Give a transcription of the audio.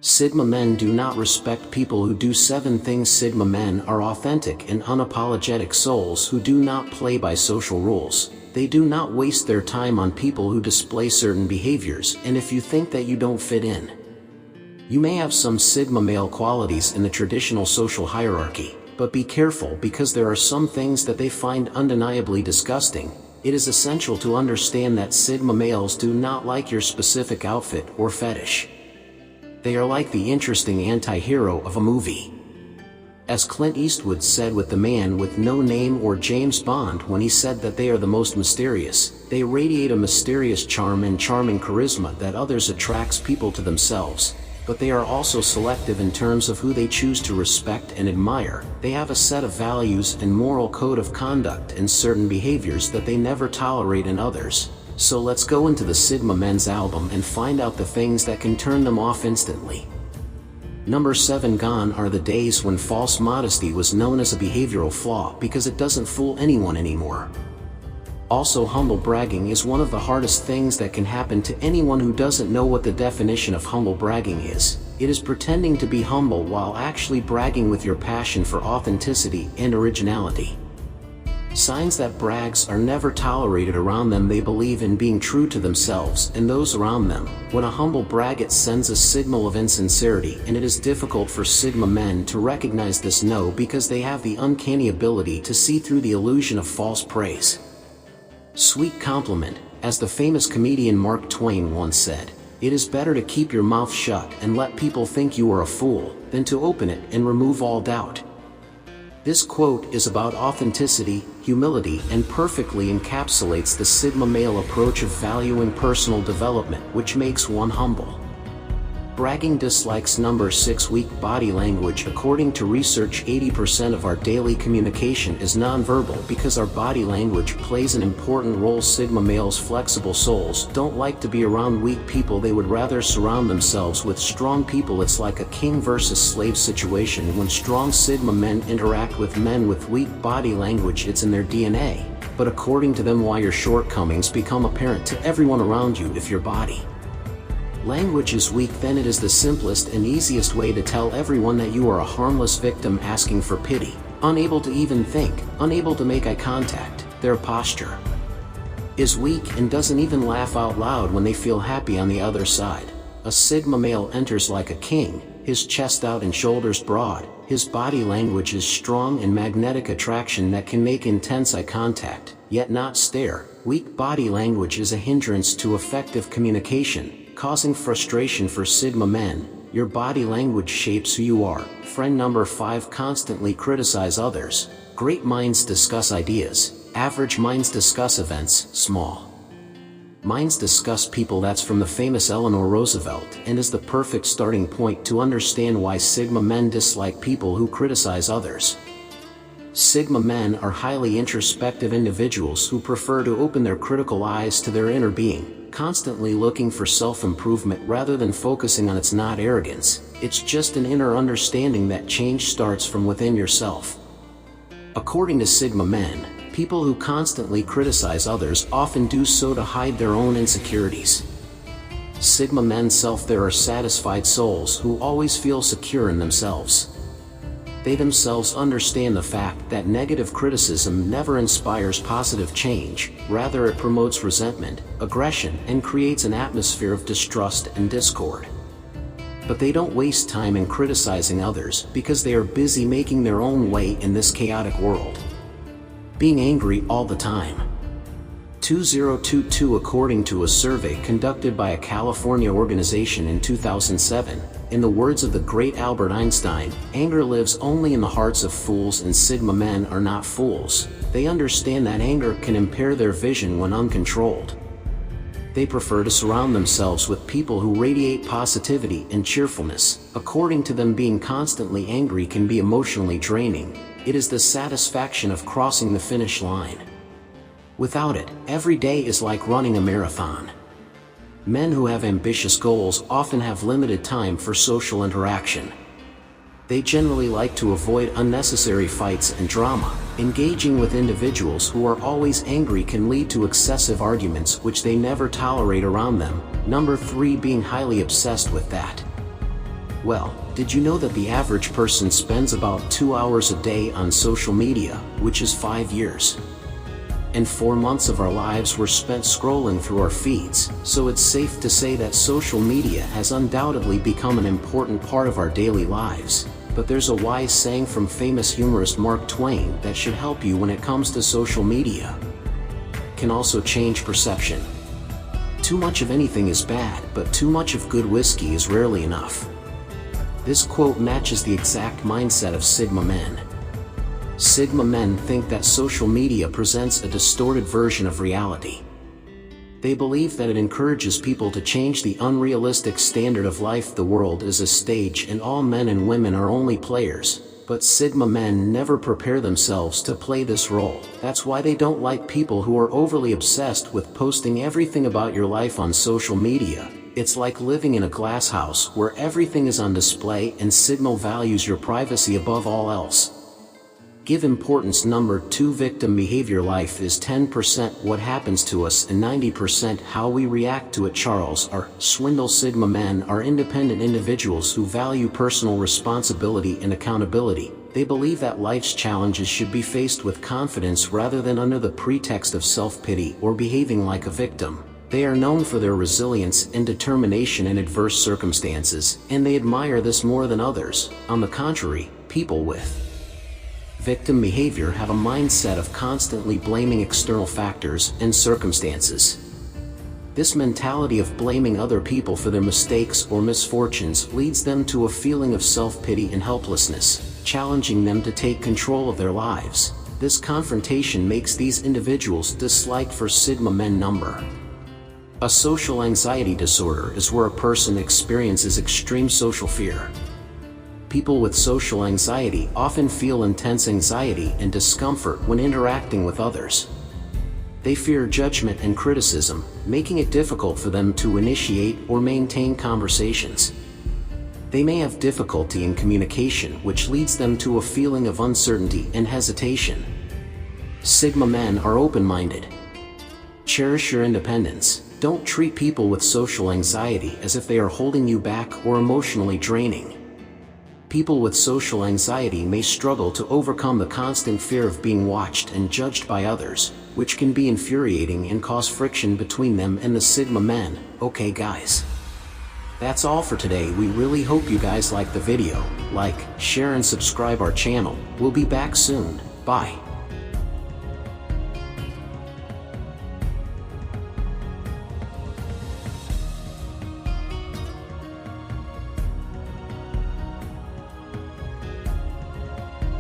Sigma men do not respect people who do 7 things. Sigma men are authentic and unapologetic souls who do not play by social rules. They do not waste their time on people who display certain behaviors, and if you think that you don't fit in, you may have some Sigma male qualities in the traditional social hierarchy, but be careful because there are some things that they find undeniably disgusting. It is essential to understand that Sigma males do not like your specific outfit or fetish. They are like the interesting anti-hero of a movie. As Clint Eastwood said with The Man with No Name, or James Bond when he said that they are the most mysterious, they radiate a mysterious charm and charming charisma that others attracts people to themselves. But they are also selective in terms of who they choose to respect and admire. They have a set of values and moral code of conduct and certain behaviors that they never tolerate in others. So let's go into the Sigma Men's album and find out the things that can turn them off instantly. Number 7. Gone are the days when false modesty was known as a behavioral flaw because it doesn't fool anyone anymore. Also, humble bragging is one of the hardest things that can happen to anyone who doesn't know what the definition of humble bragging is. It is pretending to be humble while actually bragging with your passion for authenticity and originality. Signs that brags are never tolerated around them. They believe in being true to themselves and those around them. When a humble brag, it sends a signal of insincerity, and it is difficult for Sigma men to recognize this because they have the uncanny ability to see through the illusion of false praise. Sweet compliment. As the famous comedian Mark Twain once said, "It is better to keep your mouth shut and let people think you are a fool, than to open it and remove all doubt." This quote is about authenticity, humility, and perfectly encapsulates the Sigma male approach of valuing personal development, which makes one humble. Bragging dislikes. Number 6. Weak body language. According to research, 80% of our daily communication is nonverbal because our body language plays an important role. Sigma males, flexible souls, don't like to be around weak people. They would rather surround themselves with strong people. It's like a king versus slave situation. When strong Sigma men interact with men with weak body language, it's in their DNA. But according to them, why your shortcomings become apparent to everyone around you. If your body language is weak, then it is the simplest and easiest way to tell everyone that you are a harmless victim asking for pity, unable to even think, unable to make eye contact. Their posture is weak and doesn't even laugh out loud when they feel happy. On the other side, a Sigma male enters like a king, his chest out and shoulders broad. His body language is strong and magnetic attraction that can make intense eye contact, yet not stare. Weak body language is a hindrance to effective communication, causing frustration for Sigma men. Your body language shapes who you are. Friend. Number 5. Constantly criticize others. Great minds discuss ideas. Average minds discuss events. Small minds discuss people. That's from the famous Eleanor Roosevelt, and is the perfect starting point to understand why Sigma men dislike people who criticize others. Sigma men are highly introspective individuals who prefer to open their critical eyes to their inner being, constantly looking for self-improvement rather than focusing on its. Not arrogance, it's just an inner understanding that change starts from within yourself. According to Sigma men, people who constantly criticize others often do so to hide their own insecurities. Sigma men self. There are satisfied souls who always feel secure in themselves. They themselves understand the fact that negative criticism never inspires positive change. Rather, it promotes resentment, aggression, and creates an atmosphere of distrust and discord. But they don't waste time in criticizing others because they are busy making their own way in this chaotic world. Being angry all the time. 2022. According to a survey conducted by a California organization in 2007, in the words of the great Albert Einstein, anger lives only in the hearts of fools, and Sigma men are not fools. They understand that anger can impair their vision when uncontrolled. They prefer to surround themselves with people who radiate positivity and cheerfulness. According to them, being constantly angry can be emotionally draining. It is the satisfaction of crossing the finish line. Without it, every day is like running a marathon. Men who have ambitious goals often have limited time for social interaction. They generally like to avoid unnecessary fights and drama. Engaging with individuals who are always angry can lead to excessive arguments which they never tolerate around them. Number 3. Being highly obsessed with that Well, did you know that the average person spends about 2 hours a day on social media, which is 5 years? And 4 months of our lives were spent scrolling through our feeds, so it's safe to say that social media has undoubtedly become an important part of our daily lives. But there's a wise saying from famous humorist Mark Twain that should help you when it comes to social media. Can also change perception. Too much of anything is bad, but too much of good whiskey is rarely enough. This quote matches the exact mindset of Sigma men. Sigma men think that social media presents a distorted version of reality. They believe that it encourages people to change the unrealistic standard of life. The world is a stage and all men and women are only players, but Sigma men never prepare themselves to play this role. That's why they don't like people who are overly obsessed with posting everything about your life on social media. It's like living in a glass house where everything is on display, and Sigma values your privacy above all else. Give importance. Number 2, victim behavior. Life is 10% what happens to us and 90% how we react to it. Charles R. Swindoll. Sigma men are independent individuals who value personal responsibility and accountability. They believe that life's challenges should be faced with confidence rather than under the pretext of self-pity or behaving like a victim. They are known for their resilience and determination in adverse circumstances, and they admire this more than others. On the contrary, people with victim behavior have a mindset of constantly blaming external factors and circumstances. This mentality of blaming other people for their mistakes or misfortunes leads them to a feeling of self-pity and helplessness, challenging them to take control of their lives. This confrontation makes these individuals disliked for Sigma men. Number A social anxiety disorder is where a person experiences extreme social fear. People with social anxiety often feel intense anxiety and discomfort when interacting with others. They fear judgment and criticism, making it difficult for them to initiate or maintain conversations. They may have difficulty in communication, which leads them to a feeling of uncertainty and hesitation. Sigma men are open-minded. Cherish your independence. Don't treat people with social anxiety as if they are holding you back or emotionally draining. People with social anxiety may struggle to overcome the constant fear of being watched and judged by others, which can be infuriating and cause friction between them and the Sigma men. Okay guys, that's all for today. We really hope you guys liked the video. Like, share and subscribe our channel. We'll be back soon. Bye.